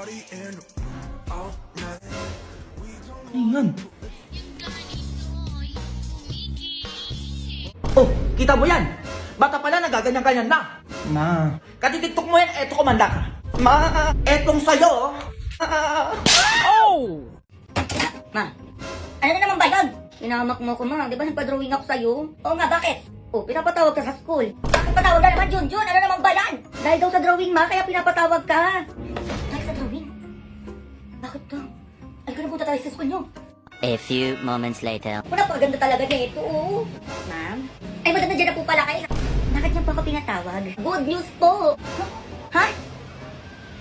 Ayan. Oh, kita mo yan? Bata pala, nagaganyan-ganyan na. Ma, katitiktok mo yan, eto kumanda ka. Ma, etong sa'yo. Oh! Ma, ano na naman ba yun? Pinahamak mo ko, ma. Di ba nagpa-drawing ako sa'yo? Oo nga, bakit? Oh, pinapatawag ka sa school. Bakit patawag ka naman, Junjun? Ano naman ba yan? Dahil daw sa drawing, ma, kaya pinapatawag ka. Dahil sa drawing? Bakit daw? Ay, ka na punta tayo sa school nyo. A few moments later. Napakaganda talaga niya ito, oh. Ma'am? Ay, maganda dyan na po pala kayo. Bakit niya po ako pinatawag? Good news po. Ha?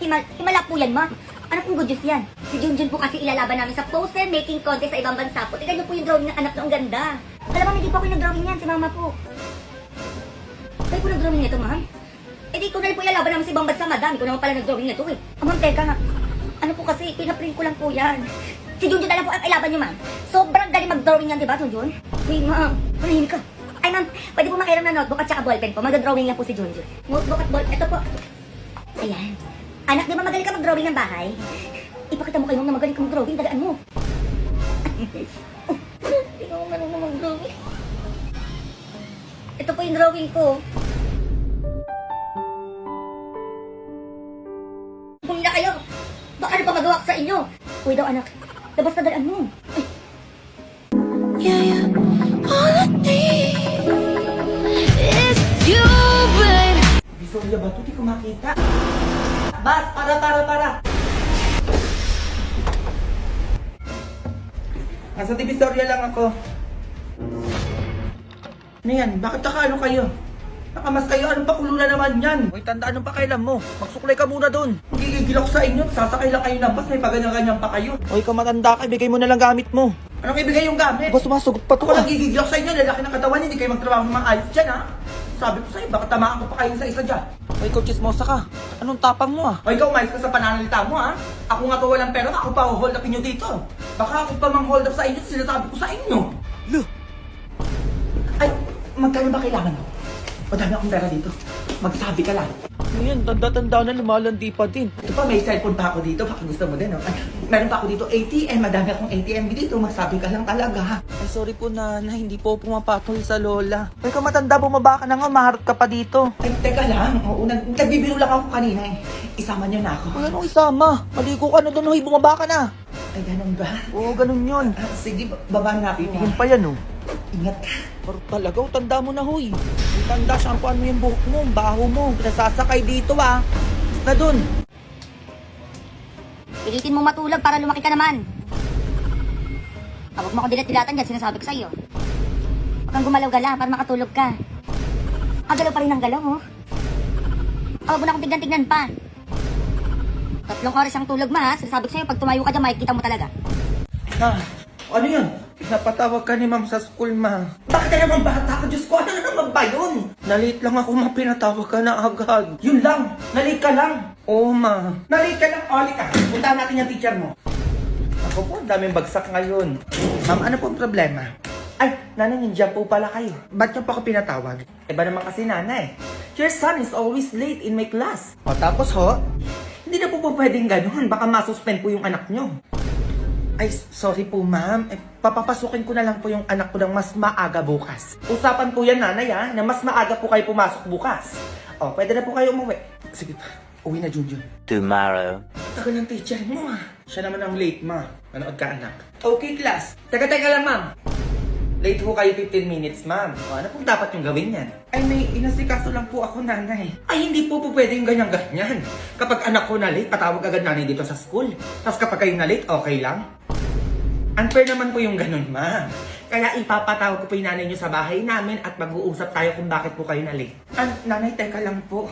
Himala po yan, ma. Ano pong good news yan? Si Junjun po kasi ilalaban namin sa poster making contest sa ibang bansa po. Tignan niyo po yung drawing ng anak na ang ganda. Alam mo, hindi po ako yung nag-drawing yan, si mama po. Kayo po nag-drawing nito, ma'am? Eh di ko na rin po ilalaban namin sa ibang bansa, madami ko naman pala nag-drawing nito eh. Ma'am, teka nga. Ano po kasi, pinaprint ko lang po yan. Si Junjun na lang po ang ilaban niyo, ma'am. Sobrang galing mag-drawing yan, di ba, Junjun? Hey, ma'am, manahimik ka. Ay, ma'am, pwede po makiram na notebook at saka ballpen po. Mag-drawing lang po si Junjun. Notebook at ballpen. Ito po. Ayan. Anak, di ba magaling ka mag-drawing ng bahay? Ipakita mo kayo na magaling ka mag-drawing. Tagaan mo. Hindi ko marunong mag-drawing. Ito po yung drawing ko. Kung na kayo, baka ano pa magawa ko sa inyo? Uy daw, anak. Labas na dalaan mo. Ay. Yeah, all I need is you, babe. Bisolya ba ito? Di ko makita. Bas, para. Nasa Divisoria lang ako. Ano yan? Bakit nakaano kayo? Nakamas kayo? Anong pakulo na naman yan? Uy, tandaan ng pakailan mo. Magsuklay ka muna dun. Gigigil ako sa inyo. Sasakay lang kayo ng bus. May paganyan-ganyan pa kayo. Uy, ka matanda ka. Ibigay mo na lang gamit mo. Anong ibigay yung gamit? Ba, sumasagot pa to. Ako lang gigigil ako sa inyo. Lalaki ng katawan. Hindi kayo magtrabaho ng mga ayos dyan, ha? Sabi ko sa'yo, baka tamaan ko pa kayo sa isa dyan. Uy, coaches mosa ka. Anong tapang mo, ah? Uy, ikaw umayos ka sa pananalita mo, ha? Ako nga pa walang pera. Ako pa hold upin nyo dito. Baka ako pa mang hold up sa inyo. Sinasabi ko sa inyo. Look. Ay, magkano ba kailangan mo? Madami akong pera dito. Magsabi ka lang. Ngayon, tanda-tanda na lumalandi pa din. Ito pa, may cellphone pa ako dito. Baka gusto mo din, no? Ay, meron pa ako dito ATM. Madami akong ATM dito. Magsabi ka lang talaga. Ay, sorry po, Nana. Hindi po pumapatol sa lola. Ay, ka matanda, bumaba ka na nga. Maharap ka pa dito. Ay, teka lang. Oo, nagbibiro lang ako kanina eh. Isama niyo na ako. Ay, anong isama? Maligo ka na doon, hoy. Bumaba ka na. Ay, ganun ba? Oo, ganun yun. Sige, baba na ako. Tingin pa yan, oh. Ingat ka. Pero talaga, tanda mo na, huy. Tanda, shampooan mo yung buhok mo, baho mo. Pinasasakay dito, ah. Na dun. Pilitin mo matulog para lumaki ka naman. Huwag mo akong dilat-dilatan dyan, sinasabi ko sa iyo. Huwag kang gumalaw-gala para makatulog ka. Galaw pa rin ang galaw, oh. Huwag mo na akong tignan-tignan pa. 3 oras ang tulog, ma, ha? Sinasabi ko sa iyo, pag tumayo ka dyan, makikita mo talaga. Ha? Ano yun? Napatawag ka ni ma'am sa school, ma. Bakit ka naman bata ka? Diyos ko, ano naman ba yun? Nalit lang ako, ma. Pinatawag ka na agad. Yun lang. Nalit ka lang. Oo, ma. Nalit ka lang. Oli ka. Puntahan natin yung teacher mo. Ako po, daming bagsak ngayon. Ma'am, ano pong problema? Ay, nanay, nandiyan po pala kayo. Ba't niyo pa ako pinatawag? Iba naman kasi nanay. Your son is always late in my class. O tapos ho, hindi na po pwedeng ganun. Baka masuspend po yung anak niyo. Ay, sorry po ma'am. Papapasukin ko na lang po yung anak ko ng mas maaga bukas. Usapan po yan, nanay, ha, na mas maaga po kayo pumasok bukas. O, pwede na po kayo umuwi. Sige pa, uwi na, Junjun. Tomorrow. Tagal ng teacher mo, ha. Siya naman ang late, ma. Manood ka, anak. Okay, class. Teka lang, ma'am. Late po kayo 15 minutes, ma'am. O, ano pong dapat yung gawin yan? Ay, may inasikaso lang po ako, nanay. Ay, hindi po pwede yung ganyan-ganyan. Kapag anak ko na late, patawag agad nanay dito sa school. Tapos kapag kayo na late, okay lang. Unfair naman po yung ganun, ma'am. Kaya ipapatawag ko po yung nanay nyo sa bahay namin at mag-uusap tayo kung bakit po kayo na late. Nanay, teka lang po.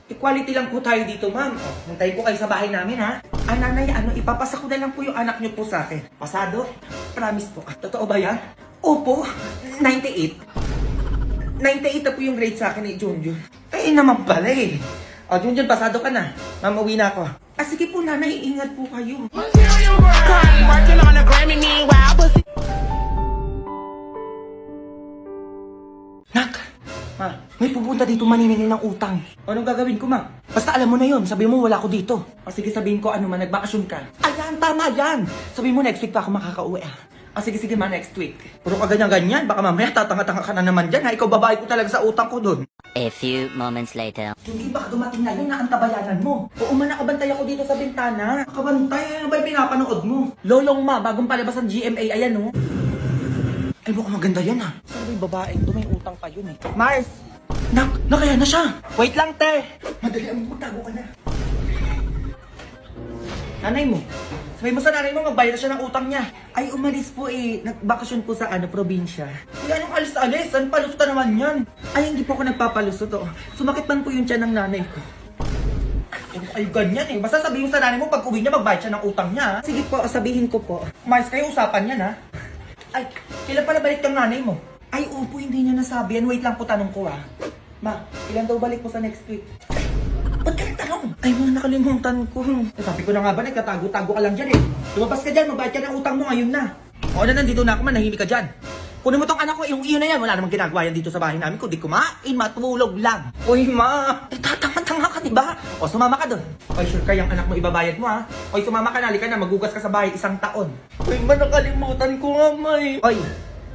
Equality lang po tayo dito, ma'am. Hintayin ko kayo sa bahay namin, ha? Nanay, ipapasa ko na lang po yung anak nyo po sa akin. Pasado? Promise po. Totoo ba yan? Opo, 98. 98 na po yung grade sa akin ni Junjun. Ay, naman pala eh. O, Junjun, pasado ka na. Ma'am, uwi na ako. Sige po, nanay, ingat po kayo. Working on a Grammy, meanwhile, pussy. Nak! Ma, May pupunta dito maniningil ng utang. Anong gagawin ko, ma? Basta alam mo na yun. Sabi mo wala ako dito. O sige, sabihin ko ano man, nagbakasyon ka. Ayan, tama yan. Sabihin mo next week pa ako makakauwi ah. Sige ma, next week. Puro ka ganyan-ganyan. Baka mamaya tatanga-tanga ka na naman dyan ha. Ikaw babae ko talaga sa utang ko dun. A few moments later. Hindi baka dumating na yun na ang tabayanan mo. Oo man, nakabantay ako dito sa bintana. Nakabantay? Ano ba yung pinapanood mo? Lolong ma, bagong palabas ng GMA. Ayan oh. Ay, mukhang maganda yan ha. Saan ba yung babaeng to? May utang pa yun eh. Mars! Nakaya na siya! Wait lang, te! Madali ang magtago ka na. Nanay mo. Sabi mo sa nanay mo, magbayad na siya ng utang niya. Ay, umalis po eh. Nagbakasyon po sa probinsya. Kaya anong alis-alis? Saan palusta naman yan? Ay, hindi po ako nagpapalusto to. Sumakit man po yung tiyan ng nanay ko. Ay, ganyan eh. Basta sabihin mo sa nanay mo, pag uwi niya, magbayad siya ng utang niya. Sige po, sabihin ko po. Mars, kayo usapan yan ha. Ay, kailan pala balik yung nanay mo? Ay, opo, hindi niya nasabi yan. Wait lang po, tanong ko ha. Ma, kailan daw balik mo sa next week? Ba't ka nagtanong? Ay, mga nakalimutan ko. Sabi ko na nga ba, nagkatago-tago ka lang dyan eh. Lumabas ka dyan, magbayad ka ng utang mo ngayon na. O na, nandito na ako, manahimik ka dyan. Kunin mo tong anak ko, yung iyon na yan. Wala namang ginagawa yan dito sa bahay namin. Kundi kumain, matulog lang. Uy, ma, tatanga-tanga ka, diba? O, sumama ka dun. Oy, sure ka, yung anak mo ibabayad mo ha. Oy, sumama ka na, halika na, magugas ka sa bahay 1 taon. Uy, ma, nakalimutan ko nga, may. Oy,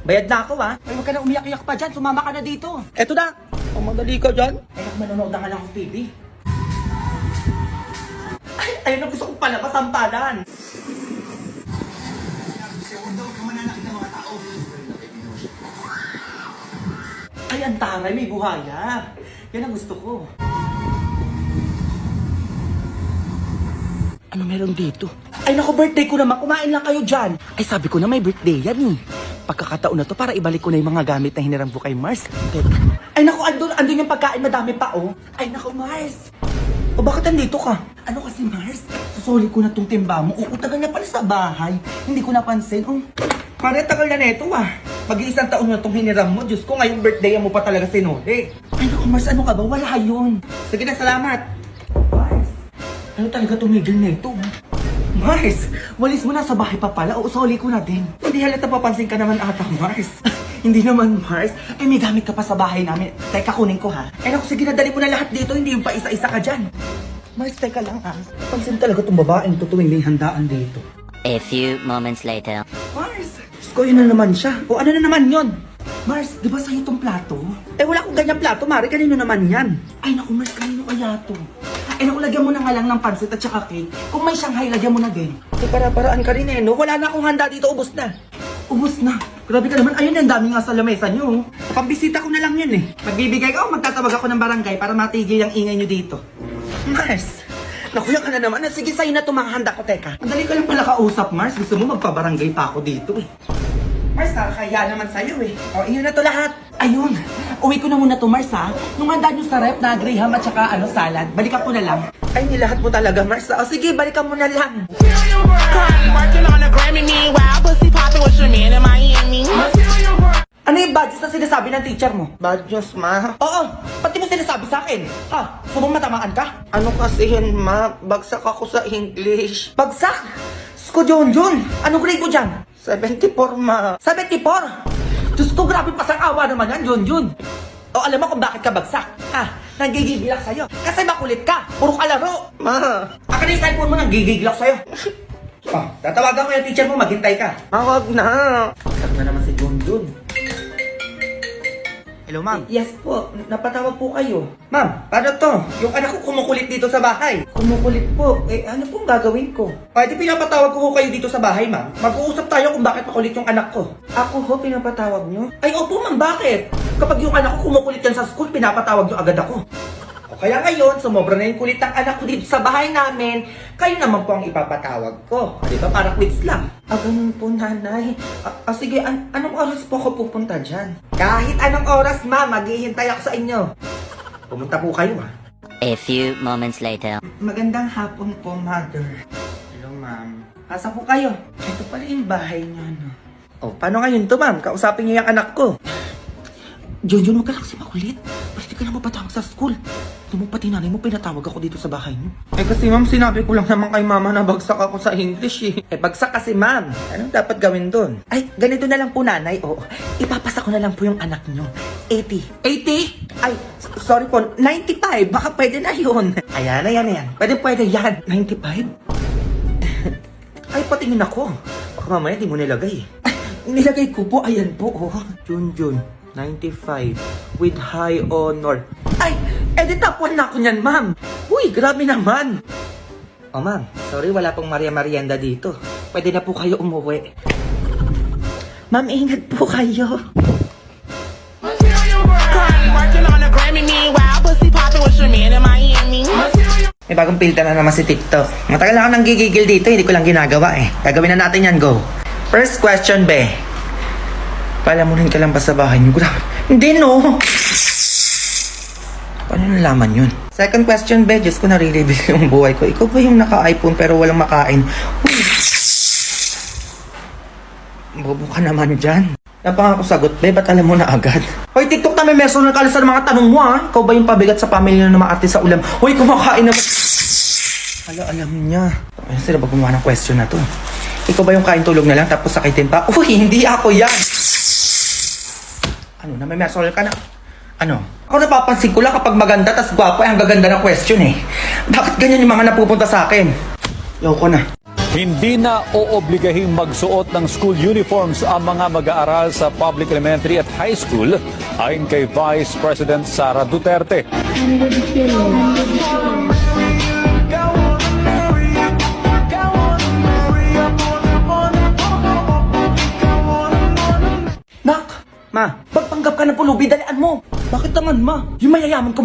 bayad na ako ha. Ay, huwag ka na umiyak-iyak pa dyan, sumama ka na dito. Eto na. O, madali ka dyan. Ay, manonood na nga lang akong TV. Ay, ayun ang gusto kong palabas, sampalan. Ay, ang taray, may buhaya. Yan ang gusto ko. Ano meron dito? Ay, naku, birthday ko naman. Kumain lang kayo dyan. Ay, sabi ko na may birthday yan eh. Pagkakataon na to para ibalik ko na yung mga gamit na hiniram ko kay Mars. Ay, naku, andun yung pagkain. Madami pa, oh. Ay, naku, Mars. O bakit nandito ka? Ano kasi, Mars? Susuli ko na tong timba mo. Oo, tagal na pala sa bahay. Hindi ko napansin. Oh, pare, tagal na neto ah. Mag-iisang taon na itong hiniram mo. Diyos ko, ngayong birthday mo pa talaga sinuli. Ay, naku, Mars, ano ka ba? Wala yun. Sige na, salamat. Mars, ano talaga tumigil neto? Mars, walis mo na sa bahay pa pala. O, soli ko na din. Hindi halata papansin ka naman ata, Mars. Hindi naman, Mars. Eh, may gamit ka pa sa bahay namin. Teka, kunin ko ha. Eh, naku, sige na, dali mo na lahat dito. Hindi yung pa isa-isa ka dyan. Mars, teka lang ha. Pansin talaga itong babaeng to tuwing may handaan dito. A few moments later. Mars, Diyos ko, yun na naman siya. O, ano na naman yun? Mars, di ba sa'yo itong plato? Eh, wala akong ganyang plato, Mari. Kanino naman yan? Ay, naku, Mars, kanino kaya to? Eh, naku, lagyan mo na nga lang ng pansit at saka cake. Kung may Shanghai, lagyan mo na din. Eh, para-paraan ka rin eh, no? Wala na akong handa dito, ubos na. Ubos na? Grabe ka naman. Ayun, ang dami nga sa lamesa nyo. Pambisita ko na lang yun eh. Magbibigay ka o magtatawag ako ng barangay para matigil ang ingay nyo dito. Mars, nakuya ka na naman. Sige, sa'yo na itong mga handa ko, teka. Madali ka lang pala kausap, Mars. Gusto mo magpabarangay pa ako dito eh. Mars, nakakaya naman sa'yo eh. O, iyon na to lahat. Ayun. Uwi ko na muna to, Mars ha. Nung handa nyo sa rep na graham at saka salad, balikan ko na lang. Ay, nilahat mo talaga, Mars. O, sige, balikan mo na lang. Cardi working on a Grammy, meanwhile, pussy popping with your man in Miami. Ano yung badges na sinasabi ng teacher mo? Badges, ma? Oo, pati mo sinasabi sa akin. Ha? Subong matamaan ka? Ano kasi yun, ma? Bagsak ako sa English. Bagsak? Sko, Junjun. Anong grade mo dyan? 74, ma. 74? Diyos ko, grabe pasang-awa naman yan, Junjun. O, alam mo kung bakit ka bagsak? Ha? Nanggigigilak sa'yo. Kasi makulit ka. Puro kalaro. Ma. Akin yung cellphone mo, nanggigigilak sa'yo. Tatawagan ko yung teacher mo, maghintay ka. Wag na. Bagsak na naman si Junjun. Hello, ma'am. Yes po, napatawag po kayo. Ma'am, paano to? Yung anak ko kumukulit dito sa bahay. Kumukulit po? Eh, ano pong gagawin ko? Pwede pinapatawag ko kayo dito sa bahay, ma'am. Mag-uusap tayo kung bakit makulit yung anak ko. Ako ho, pinapatawag nyo? Ay, opo, ma'am, bakit? Kapag yung anak ko kumukulit yan sa school, pinapatawag nyo agad ako. O kaya ngayon, sumobra na yung kulit ng anak ko dito sa bahay namin, kayo naman po ang ipapatawag ko. Di ba, para quits lang. Ganun po, nanay. Sige, anong oras po ako pupunta dyan? Kahit anong oras, ma'am, maghihintay ako sa inyo. Pumunta po kayo, ha? A few moments later. Magandang hapon po, mother. Hello, ma'am. Asa po kayo? Ito pala yung bahay niyo, no? O, paano ngayon to, ma'am? Kausapin niyo yung anak ko. Junjun, huwag ka lang kasi makulit. Pwede ka na mapatawag sa school. Ito mo pati nanay mo, pinatawag ako dito sa bahay niyo. Eh kasi ma'am, sinabi ko lang naman kay mama na bagsak ako sa English eh. Eh bagsak kasi ma'am. Anong dapat gawin doon? Ay, ganito na lang po nanay. Oo, ipapasa ko na lang po yung anak niyo. 80. 80? Ay, sorry po, 95. Baka pwede na yun. Ayan. Pwede yan. 95? Ay, patingin ako. Baka mamaya di mo nilagay. Ay, nilagay ko po. Ayan po. Oh. June. 95. With high honor. Ay, edit top 1 na ako niyan, ma'am. Uy, grabe naman. Oh, ma'am. Sorry, wala pong Maria Marienda dito. Pwede na po kayo umuwi. Ma'am, ingat po kayo. Working on a Grammy, meanwhile, pussy popping with your man in Miami. May bagong filter na naman si TikTok. Matagal na ako nang gigigil dito, hindi ko lang ginagawa eh. Gagawin na natin yan, go. First question, be. Palamunin ka lang ba sa bahay niyo? Hindi, no. Paano nalaman yun? Second question, be. Diyos ko, nare-reveal yung buhay ko. Ikaw ba yung naka-iPhone pero walang makain? Uy. Bobo ka naman dyan. Napangako sagot, be. Ba't alam mo na agad? Hoy, TikTok na may meso ng kalisa ng mga tanong mo, ha? Ikaw ba yung pabigat sa pamilya ng mga artist sa ulam? Hoy, kumakain naman. Alam niya. Ano sila ba gumawa ng question na to? Ikaw ba yung kain tulog na lang tapos sakitin pa? Uy, hindi ako yan! Ano, na may mesol ka na? Ano? Ako napapansin ko lang kapag maganda tas gwapo ay ang gaganda ng question eh. Bakit ganyan yung mga napupunta sa akin? Yoko na. Hindi na oobligahing magsuot ng school uniforms ang mga mag-aaral sa public elementary at high school ayon kay Vice President Sara Duterte. Nak! Ma, magpanggap ka ng pulubi, dalian mo! Bakit naman, ma? Yung mayayaman ko